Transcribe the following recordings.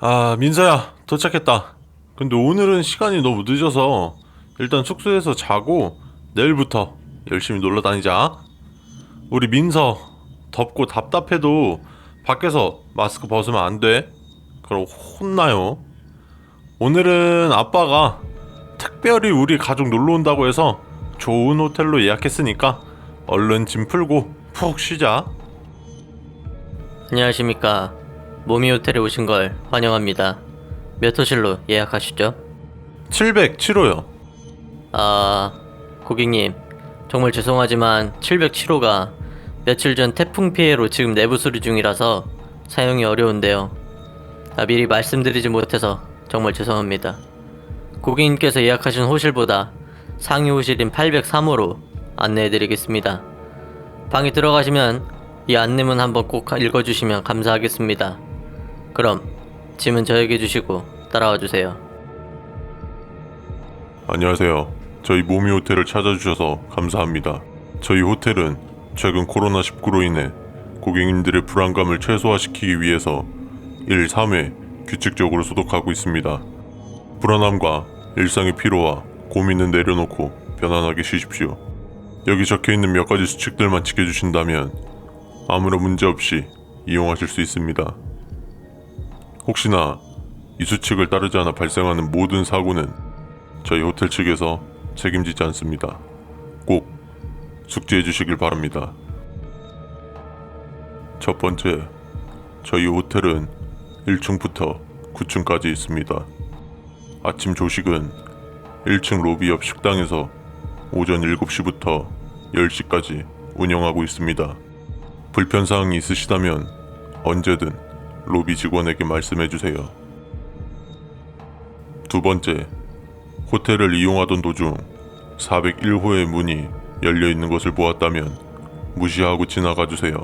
아, 민서야, 도착했다. 근데 오늘은 시간이 너무 늦어서 일단 숙소에서 자고 내일부터 열심히 놀러 다니자. 우리 민서, 덥고 답답해도 밖에서 마스크 벗으면 안 돼. 그럼 혼나요. 오늘은 아빠가 특별히 우리 가족 놀러 온다고 해서 좋은 호텔로 예약했으니까 얼른 짐 풀고 푹 쉬자. 안녕하십니까. 모미 호텔에 오신 걸 환영합니다. 몇 호실로 예약하시죠? 707호요. 고객님, 정말 죄송하지만 707호가 며칠 전 태풍 피해로 지금 내부 수리 중이라서 사용이 어려운데요. 미리 말씀드리지 못해서 정말 죄송합니다. 고객님께서 예약하신 호실보다 상위 호실인 803호로 안내해드리겠습니다. 방에 들어가시면 이 안내문 한번 꼭 읽어주시면 감사하겠습니다. 그럼 짐은 저에게 주시고 따라와 주세요. 안녕하세요. 저희 모미 호텔을 찾아주셔서 감사합니다. 저희 호텔은 최근 코로나19로 인해 고객님들의 불안감을 최소화시키기 위해서 1, 3회 규칙적으로 소독하고 있습니다. 불안함과 일상의 피로와 고민은 내려놓고 편안하게 쉬십시오. 여기 적혀있는 몇 가지 수칙들만 지켜주신다면 아무런 문제 없이 이용하실 수 있습니다. 혹시나 이 수칙을 따르지 않아 발생하는 모든 사고는 저희 호텔 측에서 책임지지 않습니다. 꼭 숙지해 주시길 바랍니다. 첫 번째, 저희 호텔은 1층부터 9층까지 있습니다. 아침 조식은 1층 로비 옆 식당에서 오전 7시부터 10시까지 운영하고 있습니다. 불편사항이 있으시다면 언제든 로비 직원에게 말씀해주세요. 두 번째, 호텔을 이용하던 도중 401호의 문이 열려있는 것을 보았다면 무시하고 지나가주세요.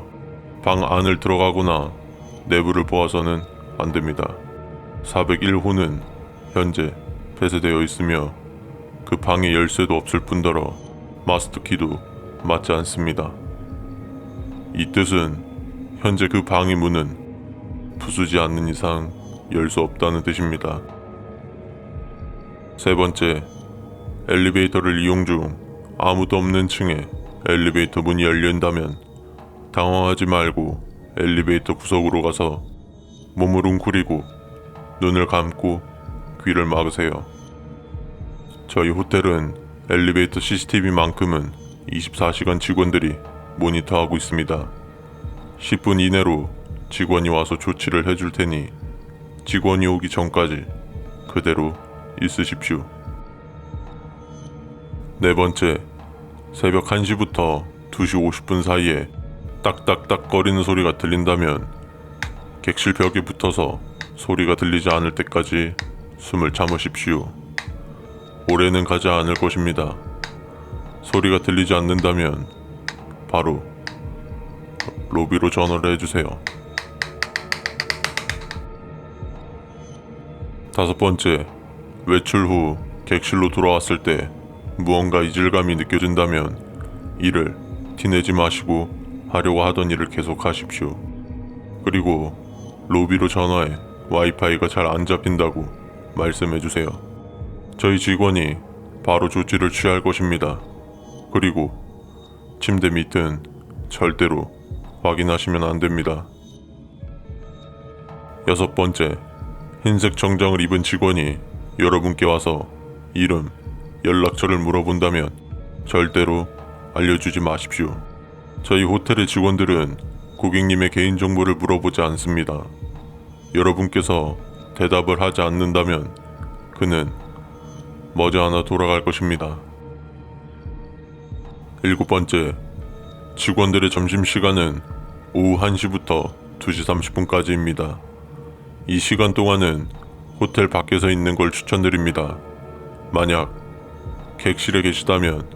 방 안을 들어가거나 내부를 보아서는 안됩니다. 401호는 현재 폐쇄되어 있으며 그 방에 열쇠도 없을 뿐더러 마스터키도 맞지 않습니다. 이 뜻은 현재 그 방의 문은 부수지 않는 이상 열 수 없다는 뜻입니다. 세 번째, 엘리베이터를 이용 중 아무도 없는 층에 엘리베이터 문이 열린다면 당황하지 말고 엘리베이터 구석으로 가서 몸을 웅크리고 눈을 감고 귀를 막으세요. 저희 호텔은 엘리베이터 CCTV만큼은 24시간 직원들이 모니터하고 있습니다. 10분 이내로 직원이 와서 조치를 해줄 테니 직원이 오기 전까지 그대로 있으십시오. 네 번째, 새벽 1시부터 2시 50분 사이에 딱딱딱 거리는 소리가 들린다면 객실 벽에 붙어서 소리가 들리지 않을 때까지 숨을 참으십시오. 오래는 가지 않을 것입니다. 소리가 들리지 않는다면 바로 로비로 전화를 해주세요. 다섯 번째, 외출 후 객실로 돌아왔을 때 무언가 이질감이 느껴진다면 이를 티내지 마시고 하려고 하던 일을 계속 하십시오. 그리고 로비로 전화해 와이파이가 잘 안 잡힌다고 말씀해주세요. 저희 직원이 바로 조치를 취할 것입니다. 그리고 침대 밑은 절대로 확인하시면 안 됩니다. 여섯 번째, 흰색 정장을 입은 직원이 여러분께 와서 이름, 연락처를 물어본다면 절대로 알려주지 마십시오. 저희 호텔의 직원들은 고객님의 개인정보를 물어보지 않습니다. 여러분께서 대답을 하지 않는다면 그는 머지않아 돌아갈 것입니다. 일곱 번째, 직원들의 점심시간은 오후 1시부터 2시 30분까지입니다. 이 시간 동안은 호텔 밖에서 있는 걸 추천드립니다. 만약 객실에 계시다면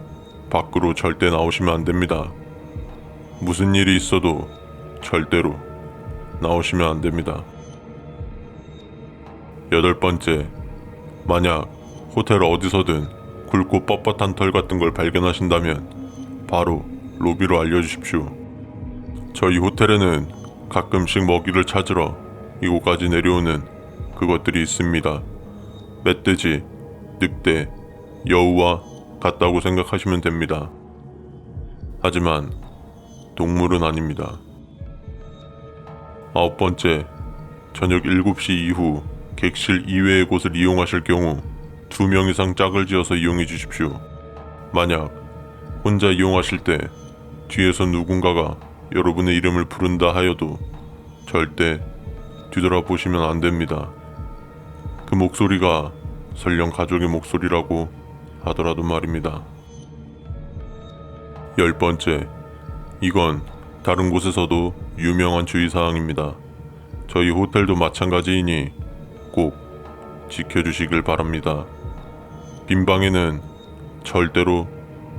밖으로 절대 나오시면 안 됩니다. 무슨 일이 있어도 절대로 나오시면 안 됩니다. 여덟 번째, 만약 호텔 어디서든 굵고 뻣뻣한 털 같은 걸 발견하신다면 바로 로비로 알려주십시오. 저희 호텔에는 가끔씩 먹이를 찾으러 이곳까지 내려오는 그것들이 있습니다. 멧돼지, 늑대, 여우와 같다고 생각하시면 됩니다. 하지만 동물은 아닙니다. 9번째, 저녁 7시 이후 객실 이외의 곳을 이용하실 경우 2명 이상 짝을 지어서 이용해 주십시오. 만약 혼자 이용하실 때 뒤에서 누군가가 여러분의 이름을 부른다 하여도 절대 뒤돌아보시면 안 됩니다. 그 목소리가 설령 가족의 목소리라고 하더라도 말입니다. 10번째, 이건 다른 곳에서도 유명한 주의사항입니다. 저희 호텔도 마찬가지이니 꼭 지켜주시길 바랍니다. 빈 방에는 절대로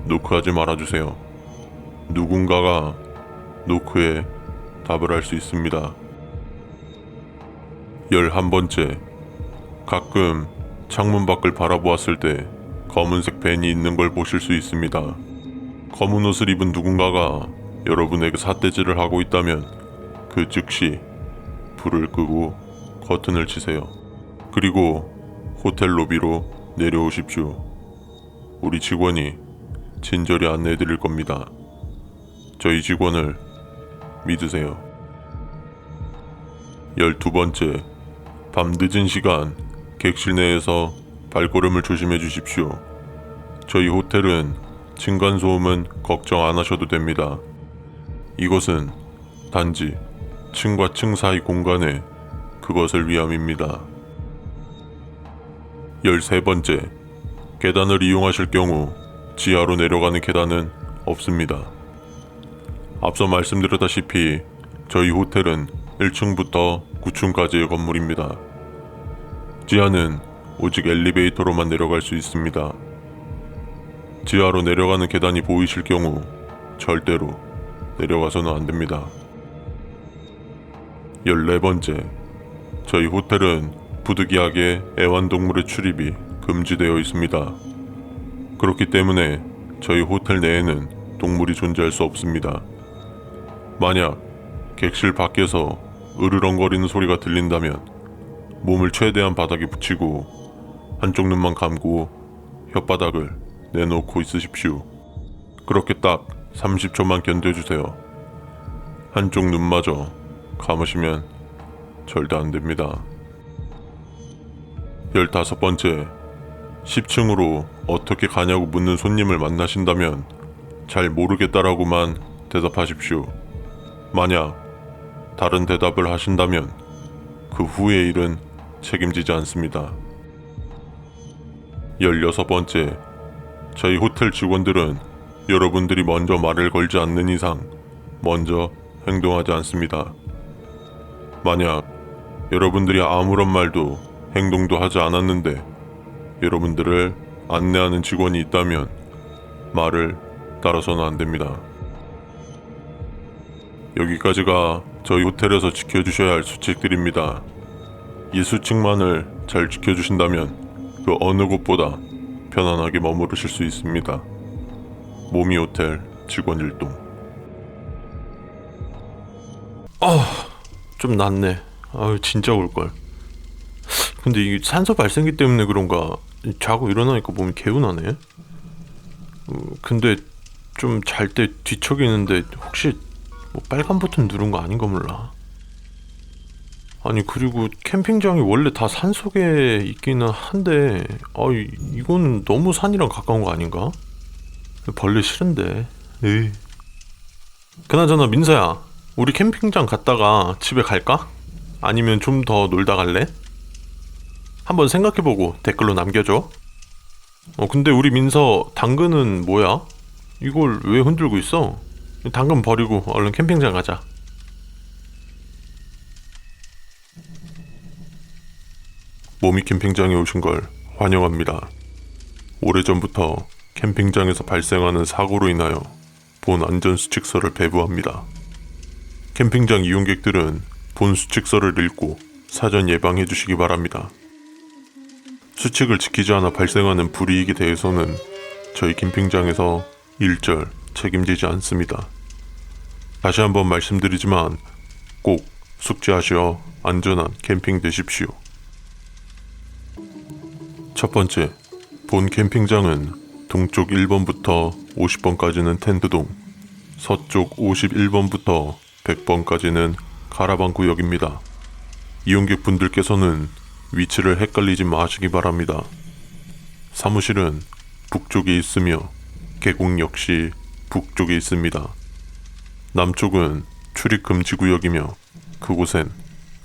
노크하지 말아주세요. 누군가가 노크에 답을 할 수 있습니다. 11번째, 가끔 창문 밖을 바라보았을 때 검은색 밴이 있는 걸 보실 수 있습니다. 검은 옷을 입은 누군가가 여러분에게 삿대질을 하고 있다면 그 즉시 불을 끄고 커튼을 치세요. 그리고 호텔 로비로 내려오십시오. 우리 직원이 친절히 안내해 드릴 겁니다. 저희 직원을 믿으세요. 12번째, 밤 늦은 시간 객실 내에서 발걸음을 조심해 주십시오. 저희 호텔은 층간소음은 걱정 안 하셔도 됩니다. 이것은 단지 층과 층 사이 공간에 그것을 위함입니다. 13번째, 계단을 이용하실 경우 지하로 내려가는 계단은 없습니다. 앞서 말씀드렸다시피 저희 호텔은 1층부터 9층까지의 건물입니다. 지하는 오직 엘리베이터로만 내려갈 수 있습니다. 지하로 내려가는 계단이 보이실 경우 절대로 내려가서는 안 됩니다. 14번째, 저희 호텔은 부득이하게 애완동물의 출입이 금지되어 있습니다. 그렇기 때문에 저희 호텔 내에는 동물이 존재할 수 없습니다. 만약 객실 밖에서 으르렁거리는 소리가 들린다면 몸을 최대한 바닥에 붙이고 한쪽 눈만 감고 혓바닥을 내놓고 있으십시오. 그렇게 딱 30초만 견뎌주세요. 한쪽 눈마저 감으시면 절대 안 됩니다. 15번째, 10층으로 어떻게 가냐고 묻는 손님을 만나신다면 잘 모르겠다라고만 대답하십시오. 만약 다른 대답을 하신다면 그 후의 일은 책임지지 않습니다. 16번째, 저희 호텔 직원들은 여러분들이 먼저 말을 걸지 않는 이상 먼저 행동하지 않습니다. 만약 여러분들이 아무런 말도 행동도 하지 않았는데 여러분들을 안내하는 직원이 있다면 말을 따라서는 안 됩니다. 여기까지가 저희 호텔에서 지켜주셔야 할 수칙들입니다. 이 수칙만을 잘 지켜주신다면 그 어느 곳보다 편안하게 머무르실 수 있습니다. 모미 호텔 직원 일동. 좀 낫네. 진짜 올걸. 근데 이게 산소 발생기 때문에 그런가 자고 일어나니까 몸이 개운하네. 근데 좀 잘 때 뒤척이는데 혹시 뭐 빨간 버튼 누른 거 아닌가 몰라. 아니 그리고 캠핑장이 원래 다 산속에 있기는 한데 이거는 너무 산이랑 가까운 거 아닌가? 벌레 싫은데. 에이. 그나저나 민서야, 우리 캠핑장 갔다가 집에 갈까? 아니면 좀 더 놀다 갈래? 한번 생각해보고 댓글로 남겨줘. 근데 우리 민서 당근은 뭐야? 이걸 왜 흔들고 있어? 당근 버리고 얼른 캠핑장 가자. 모미 캠핑장에 오신 걸 환영합니다. 오래전부터 캠핑장에서 발생하는 사고로 인하여 본 안전수칙서를 배부합니다. 캠핑장 이용객들은 본 수칙서를 읽고 사전 예방해 주시기 바랍니다. 수칙을 지키지 않아 발생하는 불이익에 대해서는 저희 캠핑장에서 일절 책임지지 않습니다. 다시 한번 말씀드리지만 꼭 숙지하시어 안전한 캠핑 되십시오. 첫 번째, 본 캠핑장은 동쪽 1번부터 50번까지는 텐트동, 서쪽 51번부터 100번까지는 카라반 구역입니다. 이용객분들께서는 위치를 헷갈리지 마시기 바랍니다. 사무실은 북쪽에 있으며 계곡 역시 북쪽에 있습니다. 남쪽은 출입 금지 구역이며 그곳엔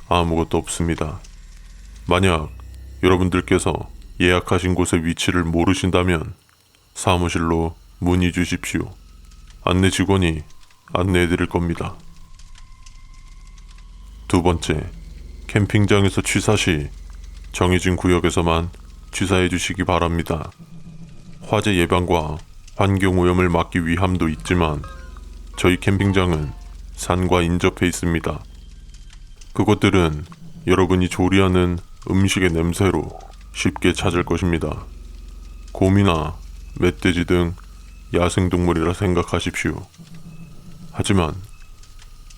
아무것도 없습니다. 만약 여러분들께서 예약하신 곳의 위치를 모르신다면 사무실로 문의 주십시오. 안내 직원이 안내해 드릴 겁니다. 두 번째, 캠핑장에서 취사 시 정해진 구역에서만 취사해 주시기 바랍니다. 화재 예방과 환경 오염을 막기 위함도 있지만 저희 캠핑장은 산과 인접해 있습니다. 그것들은 여러분이 조리하는 음식의 냄새로 쉽게 찾을 것입니다. 곰이나 멧돼지 등 야생동물이라 생각하십시오. 하지만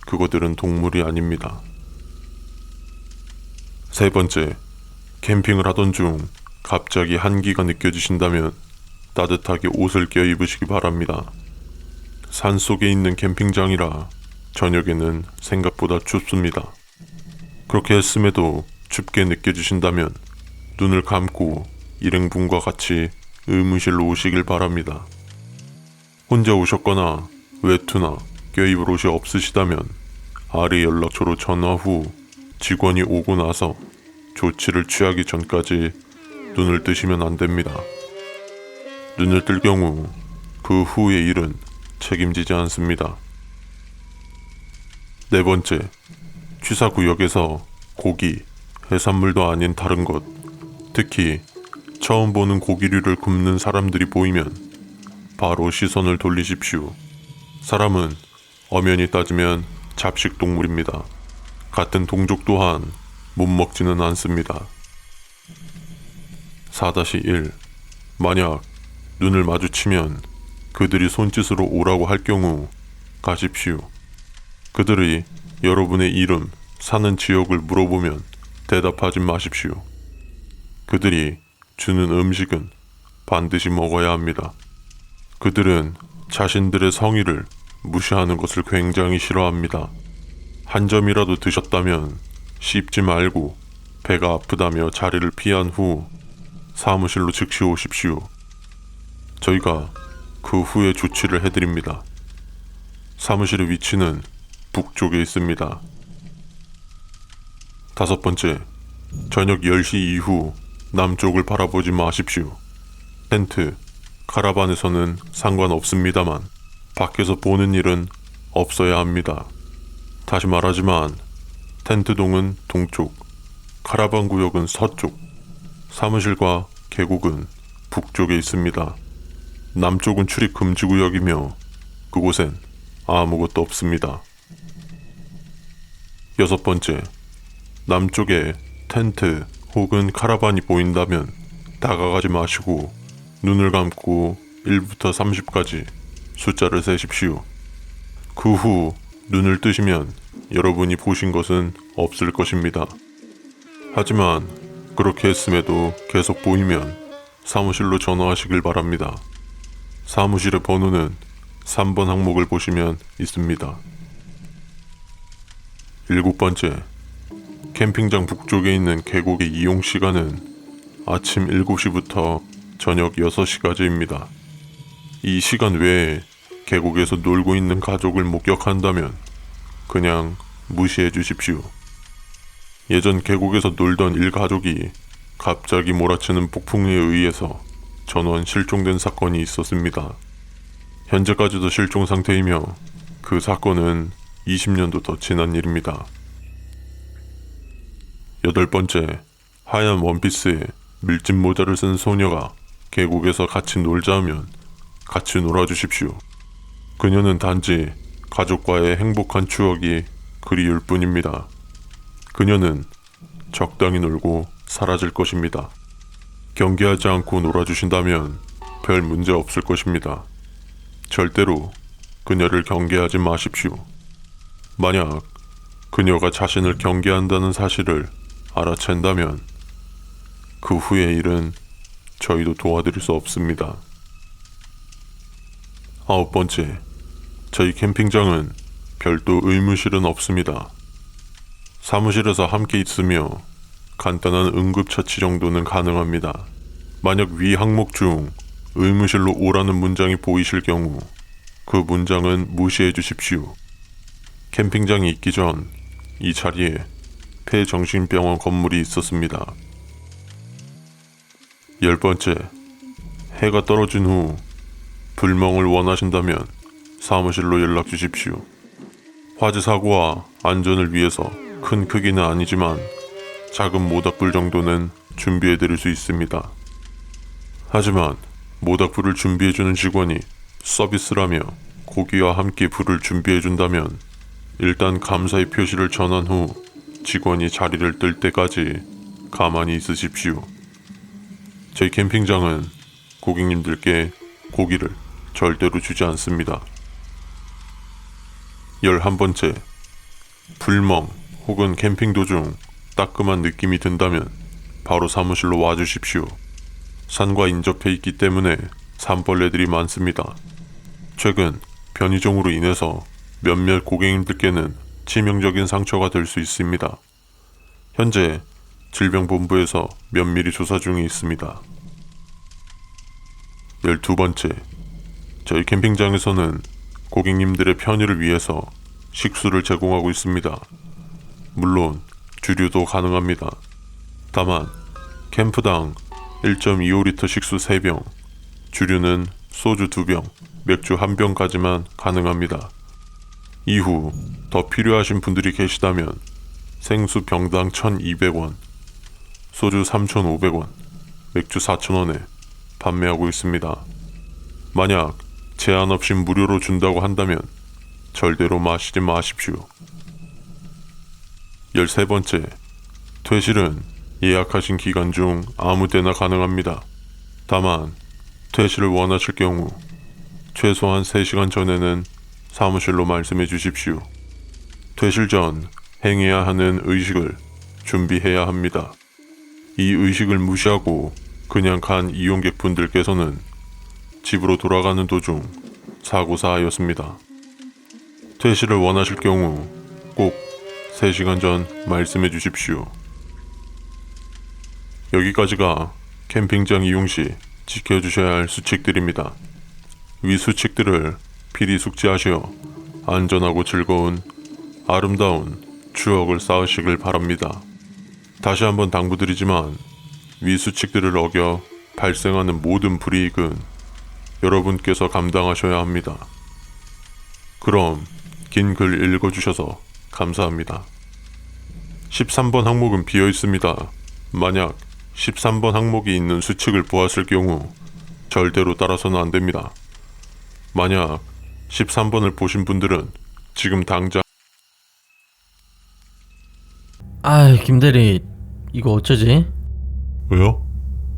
그것들은 동물이 아닙니다. 세 번째, 캠핑을 하던 중 갑자기 한기가 느껴지신다면 따뜻하게 옷을 껴입으시기 바랍니다. 산속에 있는 캠핑장이라 저녁에는 생각보다 춥습니다. 그렇게 했음에도 춥게 느껴지신다면 눈을 감고 일행분과 같이 의무실로 오시길 바랍니다. 혼자 오셨거나 외투나 껴입을 옷이 없으시다면 아래 연락처로 전화 후 직원이 오고 나서 조치를 취하기 전까지 눈을 뜨시면 안 됩니다. 눈을 뜰 경우 그 후의 일은 책임지지 않습니다. 네 번째, 취사구역에서 고기, 해산물도 아닌 다른 것, 특히 처음 보는 고기류를 굽는 사람들이 보이면 바로 시선을 돌리십시오. 사람은 엄연히 따지면 잡식 동물입니다. 같은 동족 또한 못 먹지는 않습니다. 4-1. 만약 눈을 마주치면 그들이 손짓으로 오라고 할 경우 가십시오. 그들이 여러분의 이름, 사는 지역을 물어보면 대답하지 마십시오. 그들이 주는 음식은 반드시 먹어야 합니다. 그들은 자신들의 성의를 무시하는 것을 굉장히 싫어합니다. 한 점이라도 드셨다면 씹지 말고 배가 아프다며 자리를 피한 후 사무실로 즉시 오십시오. 저희가 그 후에 조치를 해드립니다. 사무실의 위치는 북쪽에 있습니다. 5번째, 저녁 10시 이후 남쪽을 바라보지 마십시오. 텐트, 카라반에서는 상관없습니다만 밖에서 보는 일은 없어야 합니다. 다시 말하지만 텐트동은 동쪽, 카라반 구역은 서쪽, 사무실과 계곡은 북쪽에 있습니다. 남쪽은 출입 금지 구역이며 그곳엔 아무것도 없습니다. 6번째, 남쪽에 텐트 혹은 카라반이 보인다면 다가가지 마시고 눈을 감고 1부터 30까지 숫자를 세십시오. 그 후 눈을 뜨시면 여러분이 보신 것은 없을 것입니다. 하지만 그렇게 했음에도 계속 보이면 사무실로 전화하시길 바랍니다. 사무실의 번호는 3번 항목을 보시면 있습니다. 7번째, 캠핑장 북쪽에 있는 계곡의 이용 시간은 아침 7시부터 저녁 6시까지입니다. 이 시간 외에 계곡에서 놀고 있는 가족을 목격한다면 그냥 무시해 주십시오. 예전 계곡에서 놀던 일가족이 갑자기 몰아치는 폭풍에 의해서 전원 실종된 사건이 있었습니다. 현재까지도 실종 상태이며 그 사건은 20년도 더 지난 일입니다. 8번째, 하얀 원피스에 밀짚 모자를 쓴 소녀가 계곡에서 같이 놀자 하면 같이 놀아주십시오. 그녀는 단지 가족과의 행복한 추억이 그리울 뿐입니다. 그녀는 적당히 놀고 사라질 것입니다. 경계하지 않고 놀아주신다면 별 문제 없을 것입니다. 절대로 그녀를 경계하지 마십시오. 만약 그녀가 자신을 경계한다는 사실을 알아챈다면 그 후의 일은 저희도 도와드릴 수 없습니다. 9번째, 저희 캠핑장은 별도 의무실은 없습니다. 사무실에서 함께 있으며 간단한 응급처치 정도는 가능합니다. 만약 위 항목 중 의무실로 오라는 문장이 보이실 경우 그 문장은 무시해 주십시오. 캠핑장이 있기 전 이 자리에 폐정신병원 건물이 있었습니다. 10번째, 해가 떨어진 후 불멍을 원하신다면 사무실로 연락 주십시오. 화재 사고와 안전을 위해서 큰 크기는 아니지만 작은 모닥불 정도는 준비해 드릴 수 있습니다. 하지만 모닥불을 준비해주는 직원이 서비스라며 고기와 함께 불을 준비해준다면 일단 감사의 표시를 전한 후 직원이 자리를 뜰 때까지 가만히 있으십시오. 저희 캠핑장은 고객님들께 고기를 절대로 주지 않습니다. 11번째, 불멍 혹은 캠핑 도중 따끔한 느낌이 든다면 바로 사무실로 와주십시오. 산과 인접해 있기 때문에 산벌레들이 많습니다. 최근 변이종으로 인해서 몇몇 고객님들께는 치명적인 상처가 될 수 있습니다. 현재 질병본부에서 면밀히 조사 중에 있습니다. 12번째, 저희 캠핑장에서는 고객님들의 편의를 위해서 식수를 제공하고 있습니다. 물론 주류도 가능합니다. 다만 캠프당 1.25리터 식수 3병, 주류는 소주 2병, 맥주 1병까지만 가능합니다. 이후 더 필요하신 분들이 계시다면 생수 병당 1,200원, 소주 3,500원, 맥주 4,000원에 판매하고 있습니다. 만약 제한 없이 무료로 준다고 한다면 절대로 마시지 마십시오. 13번째, 퇴실은 예약하신 기간 중 아무 때나 가능합니다. 다만 퇴실을 원하실 경우 최소한 3시간 전에는 사무실로 말씀해 주십시오. 퇴실 전 행해야 하는 의식을 준비해야 합니다. 이 의식을 무시하고 그냥 간 이용객분들께서는 집으로 돌아가는 도중 사고사하였습니다. 퇴실을 원하실 경우 꼭 3시간 전 말씀해 주십시오. 여기까지가 캠핑장 이용 시 지켜주셔야 할 수칙들입니다. 위 수칙들을 필히 숙지하시어 안전하고 즐거운 아름다운 추억을 쌓으시길 바랍니다. 다시 한번 당부드리지만 위 수칙들을 어겨 발생하는 모든 불이익은 여러분께서 감당하셔야 합니다. 그럼 긴 글 읽어주셔서 감사합니다. 13번 항목은 비어 있습니다. 만약 13번 항목이 있는 수칙을 보았을 경우 절대로 따라서는 안 됩니다. 만약 13번을 보신 분들은 지금 당장 김대리, 이거 어쩌지? 왜요?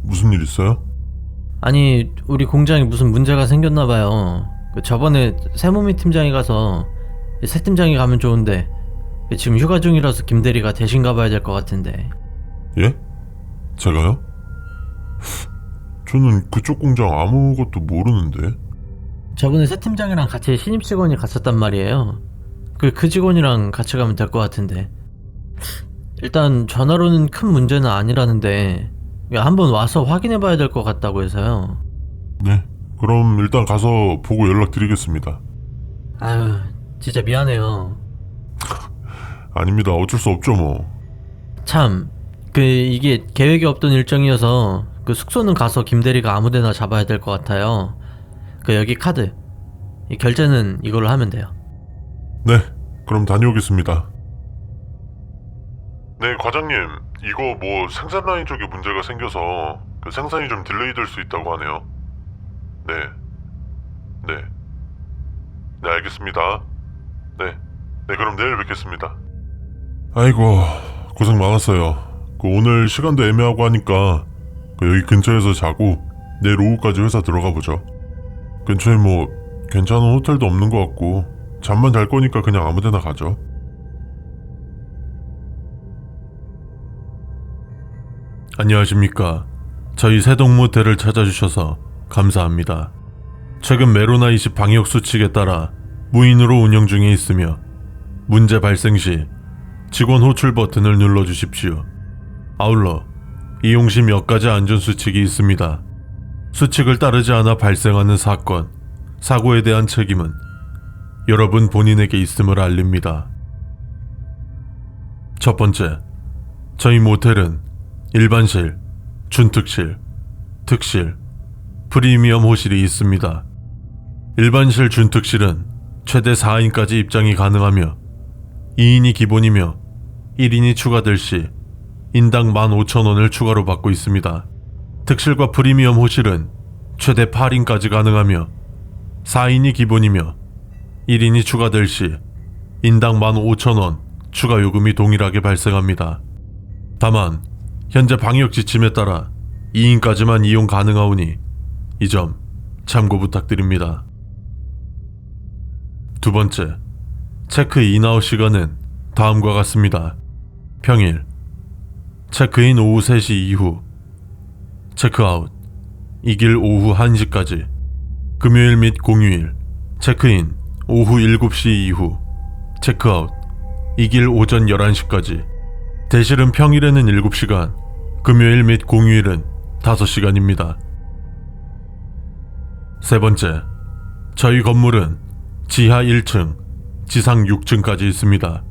무슨 일 있어요? 아니, 우리 공장에 무슨 문제가 생겼나봐요. 저번에 세모미 팀장이 가서 새 팀장이 가면 좋은데 지금 휴가 중이라서 김대리가 대신 가봐야 될 것 같은데. 예? 제가요? 저는 그쪽 공장 아무것도 모르는데. 저번에 새 팀장이랑 같이 신입 직원이 갔었단 말이에요. 그 직원이랑 같이 가면 될 것 같은데. 일단 전화로는 큰 문제는 아니라는데 한번 와서 확인해봐야 될 것 같다고 해서요. 네, 그럼 일단 가서 보고 연락드리겠습니다. 아유, 진짜 미안해요. 아닙니다. 어쩔 수 없죠 뭐. 참, 이게 계획이 없던 일정이어서 숙소는 가서 김대리가 아무데나 잡아야 될 것 같아요. 여기 카드, 이 결제는 이걸로 하면 돼요. 네, 그럼 다녀오겠습니다. 네, 과장님, 이거 뭐 생산 라인 쪽에 문제가 생겨서 생산이 좀 딜레이 될 수 있다고 하네요. 네, 알겠습니다. 네, 그럼 내일 뵙겠습니다. 아이고, 고생 많았어요. 오늘 시간도 애매하고 하니까 여기 근처에서 자고 내일 오후까지 회사 들어가 보죠. 근처에 뭐 괜찮은 호텔도 없는 것 같고 잠만 잘 거니까 그냥 아무 데나 가죠. 안녕하십니까. 저희 세동 모텔을 찾아주셔서 감사합니다. 최근 메로나 20 방역 수칙에 따라 무인으로 운영 중에 있으며 문제 발생 시 직원 호출 버튼을 눌러주십시오. 아울러 이용 시 몇 가지 안전 수칙이 있습니다. 수칙을 따르지 않아 발생하는 사건, 사고에 대한 책임은 여러분 본인에게 있음을 알립니다. 첫 번째, 저희 모텔은 일반실, 준특실, 특실, 프리미엄 호실이 있습니다. 일반실 준특실은 최대 4인까지 입장이 가능하며 2인이 기본이며 1인이 추가될 시 인당 15,000원을 추가로 받고 있습니다. 특실과 프리미엄 호실은 최대 8인까지 가능하며 4인이 기본이며 1인이 추가될 시 인당 15,000원 추가 요금이 동일하게 발생합니다. 다만 현재 방역 지침에 따라 2인까지만 이용 가능하오니 이 점 참고 부탁드립니다. 두 번째, 체크인아웃 시간은 다음과 같습니다. 평일 체크인 오후 3시 이후, 체크아웃 이길 오후 1시까지. 금요일 및 공휴일 체크인 오후 7시 이후, 체크아웃 이길 오전 11시까지. 대실은 평일에는 7시간, 금요일 및 공휴일은 5시간입니다. 세 번째, 저희 건물은 지하 1층, 지상 6층까지 있습니다.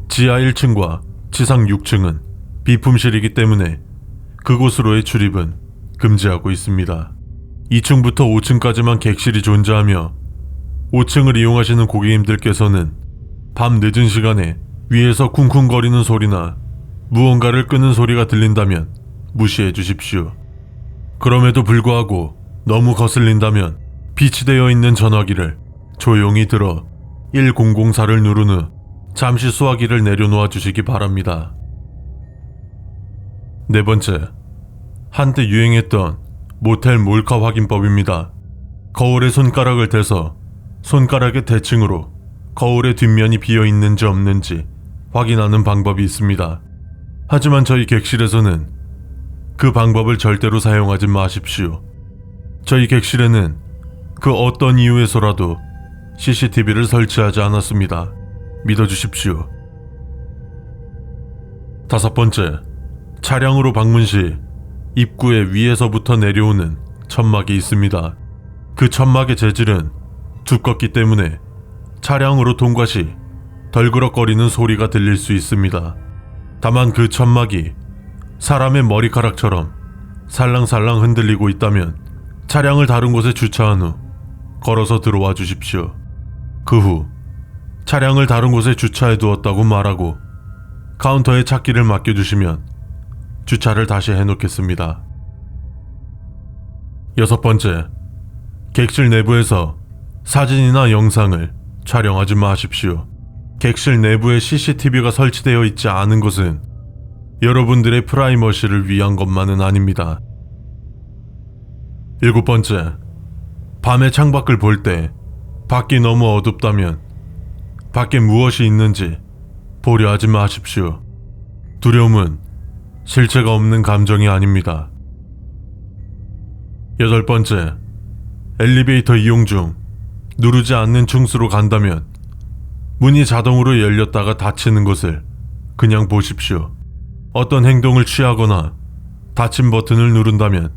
지하 1층과 지상 6층은 비품실이기 때문에 그곳으로의 출입은 금지하고 있습니다. 2층부터 5층까지만 객실이 존재하며 5층을 이용하시는 고객님들께서는 밤 늦은 시간에 위에서 쿵쿵거리는 소리나 무언가를 끄는 소리가 들린다면 무시해 주십시오. 그럼에도 불구하고 너무 거슬린다면 비치되어 있는 전화기를 조용히 들어 1004를 누른 후 잠시 수화기를 내려놓아 주시기 바랍니다. 네 번째, 한때 유행했던 모텔 몰카 확인법입니다. 거울에 손가락을 대서 손가락의 대칭으로 거울의 뒷면이 비어 있는지 없는지 확인하는 방법이 있습니다. 하지만 저희 객실에서는 그 방법을 절대로 사용하지 마십시오. 저희 객실에는 그 어떤 이유에서라도 CCTV를 설치하지 않았습니다. 믿어주십시오. 다섯 번째, 차량으로 방문 시 입구에 위에서부터 내려오는 천막이 있습니다. 그 천막의 재질은 두껍기 때문에 차량으로 통과 시 덜그럭거리는 소리가 들릴 수 있습니다. 다만 그 천막이 사람의 머리카락처럼 살랑살랑 흔들리고 있다면 차량을 다른 곳에 주차한 후 걸어서 들어와 주십시오. 그 후 차량을 다른 곳에 주차해 두었다고 말하고 카운터에 찾기를 맡겨주시면 주차를 다시 해놓겠습니다. 여섯 번째, 객실 내부에서 사진이나 영상을 촬영하지 마십시오. 객실 내부에 CCTV가 설치되어 있지 않은 것은 여러분들의 프라이머시를 위한 것만은 아닙니다. 일곱 번째, 밤에 창밖을 볼 때 밖이 너무 어둡다면 밖에 무엇이 있는지 보려 하지 마십시오. 두려움은 실체가 없는 감정이 아닙니다. 여덟 번째, 엘리베이터 이용 중 누르지 않는 층수로 간다면 문이 자동으로 열렸다가 닫히는 것을 그냥 보십시오. 어떤 행동을 취하거나 닫힌 버튼을 누른다면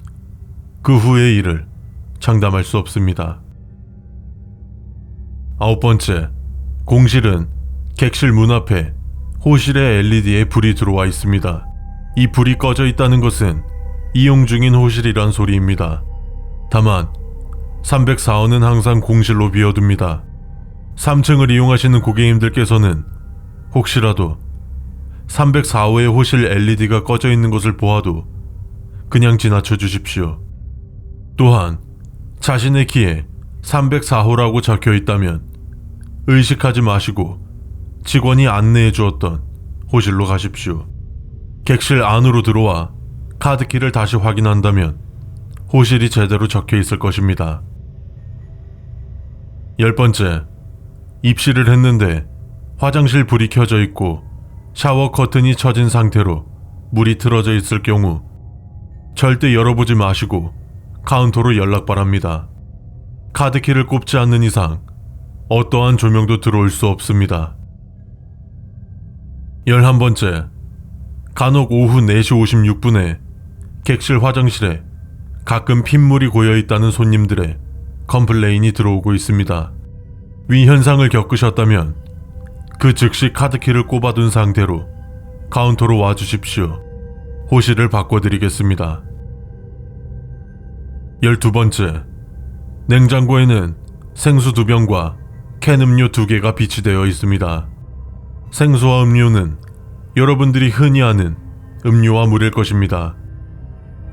그 후의 일을 장담할 수 없습니다. 아홉 번째, 공실은 객실 문 앞에 호실의 LED에 불이 들어와 있습니다. 이 불이 꺼져 있다는 것은 이용 중인 호실이란 소리입니다. 다만 304호는 항상 공실로 비워둡니다. 3층을 이용하시는 고객님들께서는 혹시라도 304호의 호실 LED가 꺼져 있는 것을 보아도 그냥 지나쳐 주십시오. 또한 자신의 키에 304호라고 적혀 있다면 의식하지 마시고 직원이 안내해 주었던 호실로 가십시오. 객실 안으로 들어와 카드키를 다시 확인한다면 호실이 제대로 적혀 있을 것입니다. 열 번째, 입실을 했는데 화장실 불이 켜져 있고 샤워 커튼이 쳐진 상태로 물이 틀어져 있을 경우 절대 열어보지 마시고 카운터로 연락 바랍니다. 카드키를 꼽지 않는 이상 어떠한 조명도 들어올 수 없습니다. 11번째, 간혹 오후 4시 56분에 객실 화장실에 가끔 핏물이 고여있다는 손님들의 컴플레인이 들어오고 있습니다. 위 현상을 겪으셨다면 그 즉시 카드키를 꼽아둔 상태로 카운터로 와주십시오. 호실을 바꿔드리겠습니다. 12번째, 냉장고에는 생수 2병과 캔 음료 2개가 비치되어 있습니다. 생수와 음료는 여러분들이 흔히 아는 음료와 물일 것입니다.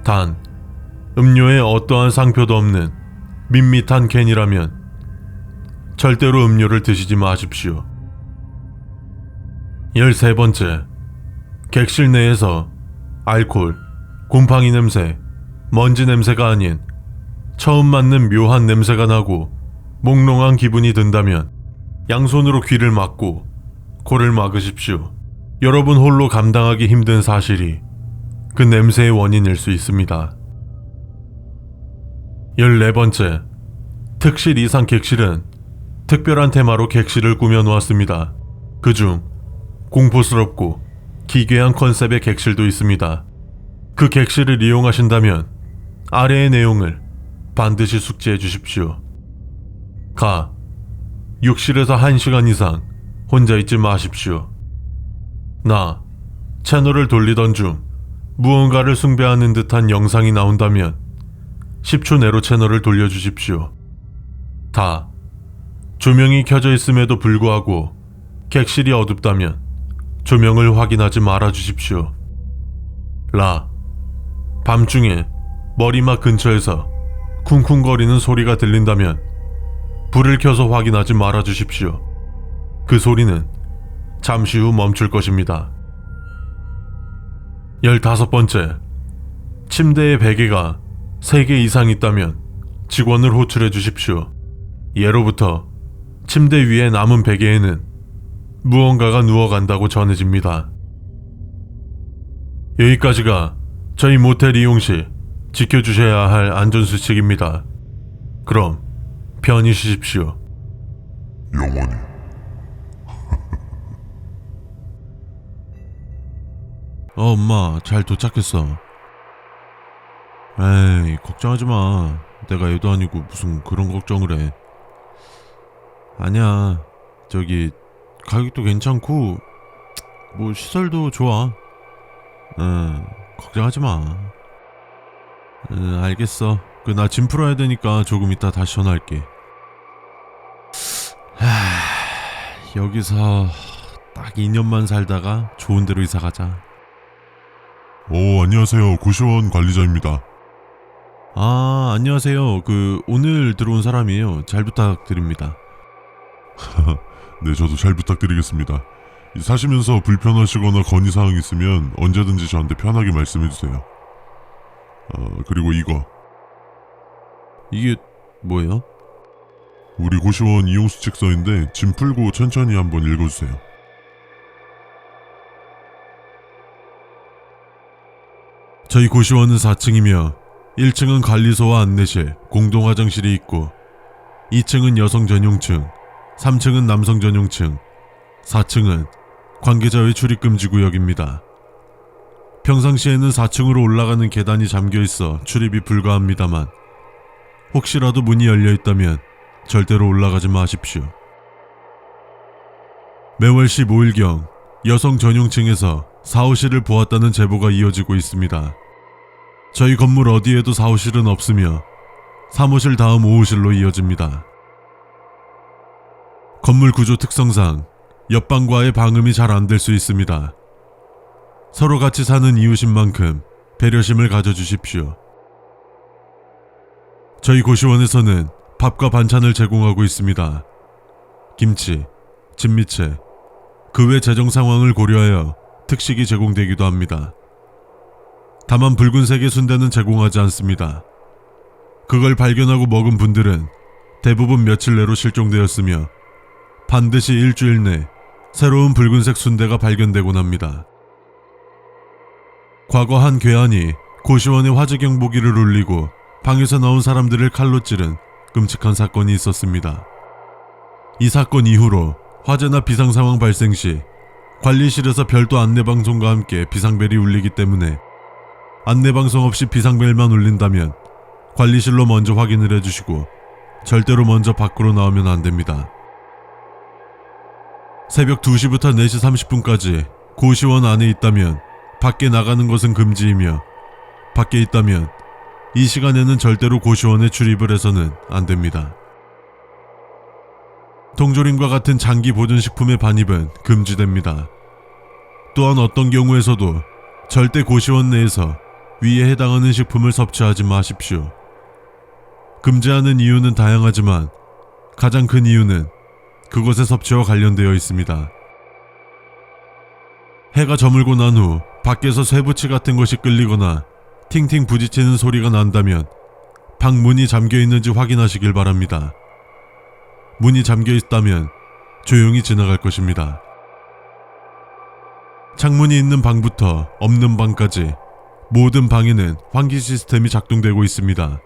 단, 음료에 어떠한 상표도 없는 밋밋한 캔이라면 절대로 음료를 드시지 마십시오. 13번째, 객실 내에서 알코올, 곰팡이 냄새, 먼지 냄새가 아닌 처음 맡는 묘한 냄새가 나고 몽롱한 기분이 든다면 양손으로 귀를 막고 코를 막으십시오. 여러분 홀로 감당하기 힘든 사실이 그 냄새의 원인일 수 있습니다. 14번째, 특실 이상 객실은 특별한 테마로 객실을 꾸며 놓았습니다. 그중 공포스럽고 기괴한 컨셉의 객실도 있습니다. 그 객실을 이용하신다면 아래의 내용을 반드시 숙지해 주십시오. 가, 욕실에서 1시간 이상 혼자 있지 마십시오. 나, 채널을 돌리던 중 무언가를 숭배하는 듯한 영상이 나온다면 10초 내로 채널을 돌려주십시오. 다, 조명이 켜져 있음에도 불구하고 객실이 어둡다면 조명을 확인하지 말아 주십시오. 라, 밤중에 머리막 근처에서 쿵쿵거리는 소리가 들린다면 불을 켜서 확인하지 말아 주십시오. 그 소리는 잠시 후 멈출 것입니다. 15번째, 침대의 베개가 3개 이상 있다면 직원을 호출해 주십시오. 예로부터 침대 위에 남은 베개에는 무언가가 누워간다고 전해집니다. 여기까지가 저희 모텔 이용 시 지켜주셔야 할 안전수칙입니다. 그럼 편히 쉬십시오. 영원히. 엄마, 잘 도착했어. 에이, 걱정하지 마. 내가 애도 아니고 무슨 그런 걱정을 해. 아니야, 저기 가격도 괜찮고 뭐 시설도 좋아. 걱정하지 마. 알겠어. 나 짐 풀어야 되니까 조금 이따 다시 전화할게. 여기서 딱 2년만 살다가 좋은 데로 이사 가자. 안녕하세요. 고시원 관리자입니다. 아, 안녕하세요. 오늘 들어온 사람이에요. 잘 부탁드립니다. 네, 저도 잘 부탁드리겠습니다. 사시면서 불편하시거나 건의사항 있으면 언제든지 저한테 편하게 말씀해주세요. 그리고 이게 뭐예요? 우리 고시원 이용수칙서인데 짐 풀고 천천히 한번 읽어주세요. 저희 고시원은 4층이며 1층은 관리소와 안내실, 공동화장실이 있고 2층은 여성 전용층, 3층은 남성 전용층, 4층은 관계자의 출입금지 구역입니다. 평상시에는 4층으로 올라가는 계단이 잠겨있어 출입이 불가합니다만 혹시라도 문이 열려있다면 절대로 올라가지 마십시오. 매월 15일경 여성 전용층에서 사호실을 보았다는 제보가 이어지고 있습니다. 저희 건물 어디에도 사호실은 없으며 사무실 다음 5호실로 이어집니다. 건물 구조 특성상 옆방과의 방음이 잘 안 될 수 있습니다. 서로 같이 사는 이웃인 만큼 배려심을 가져주십시오. 저희 고시원에서는 밥과 반찬을 제공하고 있습니다. 김치, 진미채, 그 외 재정 상황을 고려하여 특식이 제공되기도 합니다. 다만 붉은색의 순대는 제공하지 않습니다. 그걸 발견하고 먹은 분들은 대부분 며칠 내로 실종되었으며 반드시 일주일 내 새로운 붉은색 순대가 발견되곤 합니다. 과거 한 괴한이 고시원의 화재 경보기를 울리고 방에서 나온 사람들을 칼로 찌른 끔찍한 사건이 있었습니다. 이 사건 이후로 화재나 비상 상황 발생 시 관리실에서 별도 안내방송과 함께 비상벨이 울리기 때문에 안내방송 없이 비상벨만 울린다면 관리실로 먼저 확인을 해주시고 절대로 먼저 밖으로 나오면 안됩니다. 새벽 2시부터 4시 30분까지 고시원 안에 있다면 밖에 나가는 것은 금지이며 밖에 있다면 이 시간에는 절대로 고시원에 출입을 해서는 안됩니다. 통조림과 같은 장기 보존식품의 반입은 금지됩니다. 또한 어떤 경우에서도 절대 고시원 내에서 위에 해당하는 식품을 섭취하지 마십시오. 금지하는 이유는 다양하지만 가장 큰 이유는 그것의 섭취와 관련되어 있습니다. 해가 저물고 난 후 밖에서 쇠붙이 같은 것이 끌리거나 팅팅 부딪히는 소리가 난다면 방 문이 잠겨 있는지 확인하시길 바랍니다. 문이 잠겨 있다면 조용히 지나갈 것입니다. 창문이 있는 방부터 없는 방까지 모든 방에는 환기 시스템이 작동되고 있습니다.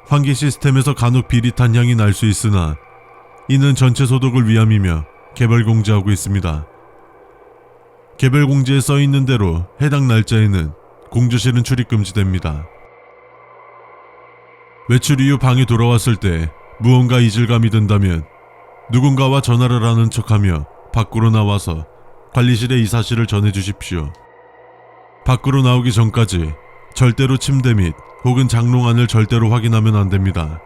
환기 시스템에서 간혹 비릿한 향이 날 수 있으나 이는 전체 소독을 위함이며 개별 공지하고 있습니다. 개별 공지에 써 있는 대로 해당 날짜에는 공주실은 출입 금지됩니다. 외출 이후 방에 돌아왔을 때 무언가 이질감이 든다면 누군가와 전화를 하는 척하며 밖으로 나와서 관리실에 이 사실을 전해주십시오. 밖으로 나오기 전까지 절대로 침대 및 혹은 장롱 안을 절대로 확인하면 안됩니다.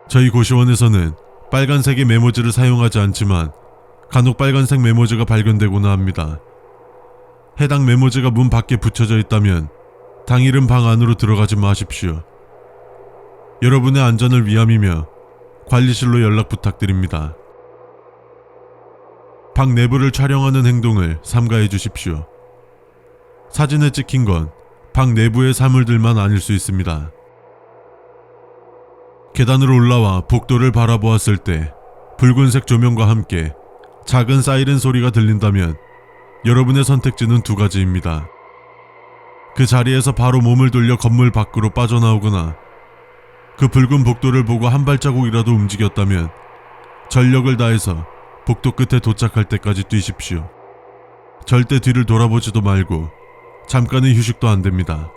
저희 고시원에서는 빨간색의 메모지를 사용하지 않지만 간혹 빨간색 메모지가 발견되고나 합니다. 해당 메모지가 문 밖에 붙여져 있다면 당일은 방 안으로 들어가지 마십시오. 여러분의 안전을 위함이며 관리실로 연락 부탁드립니다. 방 내부를 촬영하는 행동을 삼가해 주십시오. 사진에 찍힌 건 방 내부의 사물들만 아닐 수 있습니다. 계단으로 올라와 복도를 바라보았을 때 붉은색 조명과 함께 작은 사이렌 소리가 들린다면 여러분의 선택지는 두 가지입니다. 그 자리에서 바로 몸을 돌려 건물 밖으로 빠져나오거나 그 붉은 복도를 보고 한 발자국이라도 움직였다면 전력을 다해서 복도 끝에 도착할 때까지 뛰십시오. 절대 뒤를 돌아보지도 말고 잠깐의 휴식도 안됩니다.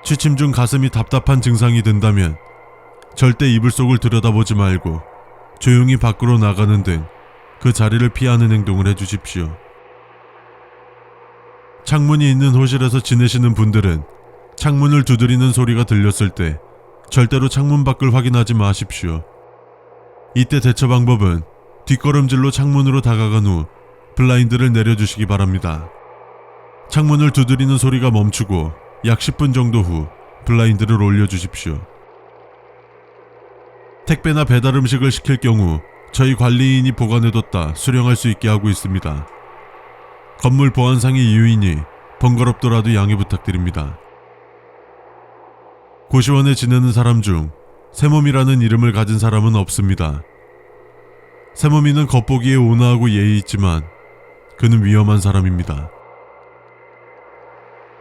취침 중 가슴이 답답한 증상이 든다면 절대 이불 속을 들여다보지 말고 조용히 밖으로 나가는 등 그 자리를 피하는 행동을 해주십시오. 창문이 있는 호실에서 지내시는 분들은 창문을 두드리는 소리가 들렸을 때 절대로 창문 밖을 확인하지 마십시오. 이때 대처 방법은 뒷걸음질로 창문으로 다가간 후 블라인드를 내려주시기 바랍니다. 창문을 두드리는 소리가 멈추고 약 10분 정도 후 블라인드를 올려주십시오. 택배나 배달 음식을 시킬 경우 저희 관리인이 보관해뒀다 수령할 수 있게 하고 있습니다. 건물 보안상의 이유이니 번거롭더라도 양해 부탁드립니다. 고시원에 지내는 사람 중 새몸이라는 이름을 가진 사람은 없습니다. 새몸이는 겉보기에 온화하고 예의 있지만 그는 위험한 사람입니다.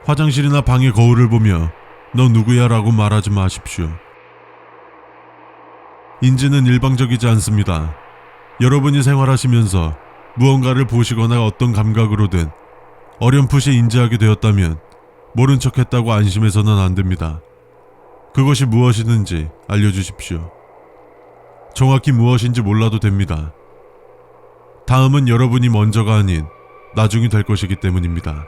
화장실이나 방의 거울을 보며 너 누구야 라고 말하지 마십시오. 인지는 일방적이지 않습니다. 여러분이 생활하시면서 무언가를 보시거나 어떤 감각으로든 어렴풋이 인지하게 되었다면 모른 척 했다고 안심해서는 안됩니다. 그것이 무엇이든지 알려주십시오. 정확히 무엇인지 몰라도 됩니다. 다음은 여러분이 먼저가 아닌 나중이 될 것이기 때문입니다.